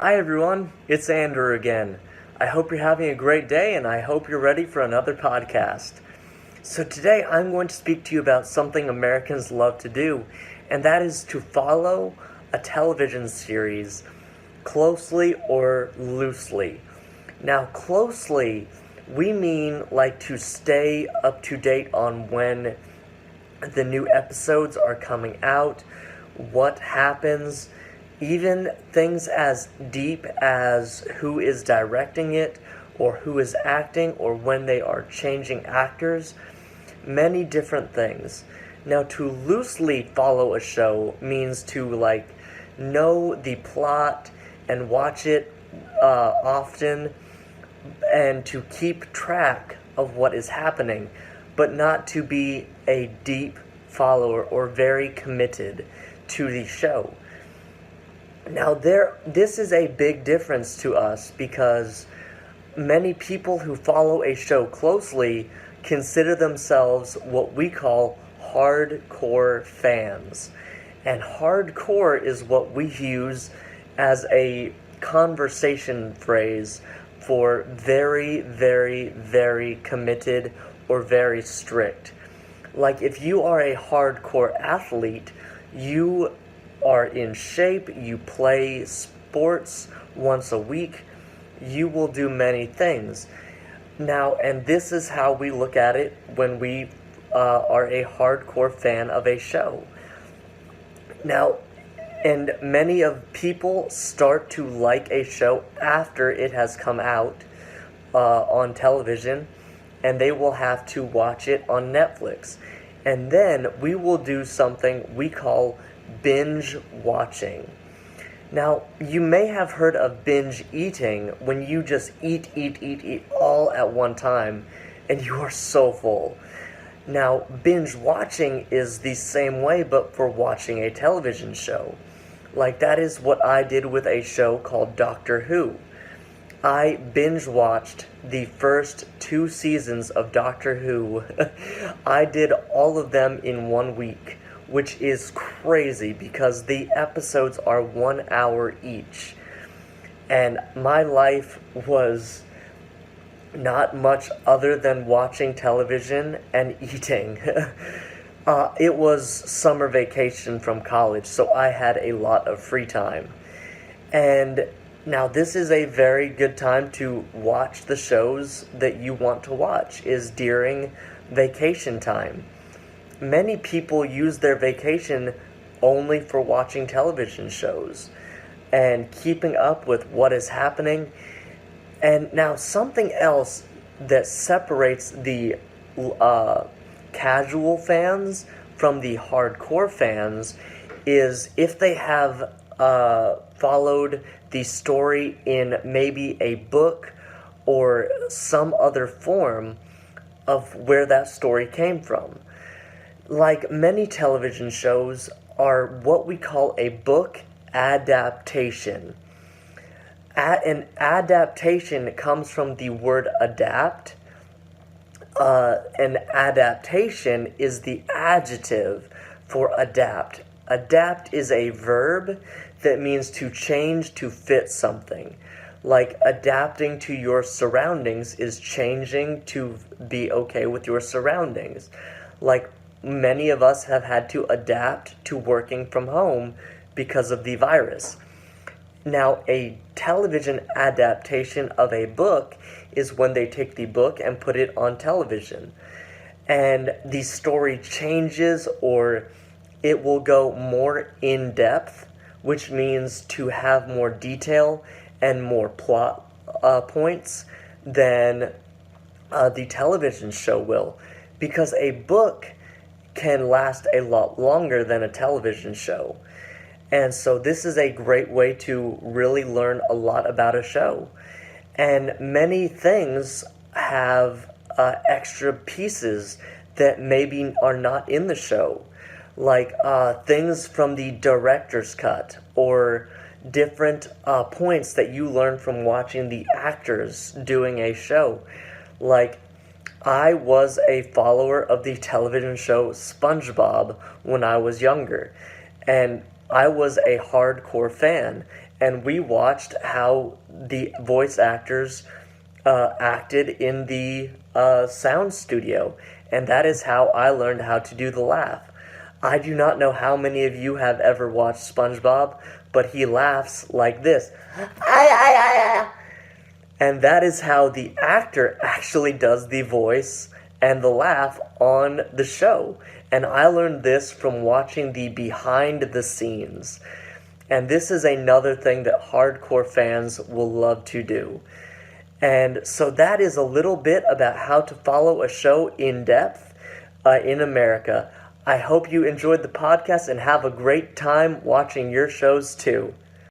Hi everyone, it's Andrew again. I hope you're having a great day and I hope you're ready for another podcast. So today I'm going to speak to you about something Americans love to do, and that is to follow a television series closely or loosely. Now closely, we mean like to stay up to date on when the new episodes are coming out, what happens, even things as deep as who is directing it, or who is acting, or when they are changing actors, many different things. Now, to loosely follow a show means to know the plot and watch it often, and to keep track of what is happening, but not to be a deep follower or very committed to the show. Now, this is a big difference to us because many people who follow a show closely consider themselves what we call hardcore fans. And hardcore is what we use as a conversation phrase for very, very, very committed or very strict. Like if you are a hardcore athlete, you are in shape, you play sports once a week, you will do many things. Now, and this is how we look at it when we are a hardcore fan of a show. Now, and many of people start to like a show after it has come out on television, and they will have to watch it on Netflix. And then we will do something we call binge watching. Now, you may have heard of binge eating when you just eat all at one time and you are so full. Now, binge watching is the same way but for watching a television show. Like that is what I did with a show called Doctor Who. I binge watched the first 2 seasons of Doctor Who. I did all of them in 1 week, which is crazy because the episodes are 1 hour each. And my life was not much other than watching television and eating. It was summer vacation from college, so I had a lot of free time. And now this is a very good time to watch the shows that you want to watch, is during vacation time. Many people use their vacation only for watching television shows and keeping up with what is happening. And now something else that separates the casual fans from the hardcore fans is if they have followed the story in maybe a book or some other form of where that story came from. Like many television shows are what we call a book adaptation. An adaptation comes from the word adapt. An adaptation is the adjective for adapt. Adapt is a verb that means to change to fit something. Like adapting to your surroundings is changing to be okay with your surroundings. Like many of us have had to adapt to working from home because of the virus. Now, a television adaptation of a book is when they take the book and put it on television. And the story changes, or it will go more in depth, which means to have more detail and more plot points than the television show will. Because a book can last a lot longer than a television show. And so this is a great way to really learn a lot about a show. And many things have extra pieces that maybe are not in the show. Like things from the director's cut, or different points that you learn from watching the actors doing a show. Like, I was a follower of the television show SpongeBob when I was younger, and I was a hardcore fan, and we watched how the voice actors acted in the sound studio, and that is how I learned how to do the laugh. I do not know how many of you have ever watched SpongeBob, but he laughs like this. And that is how the actor actually does the voice and the laugh on the show. And I learned this from watching the behind the scenes. And this is another thing that hardcore fans will love to do. And so that is a little bit about how to follow a show in depth in America. I hope you enjoyed the podcast and have a great time watching your shows too.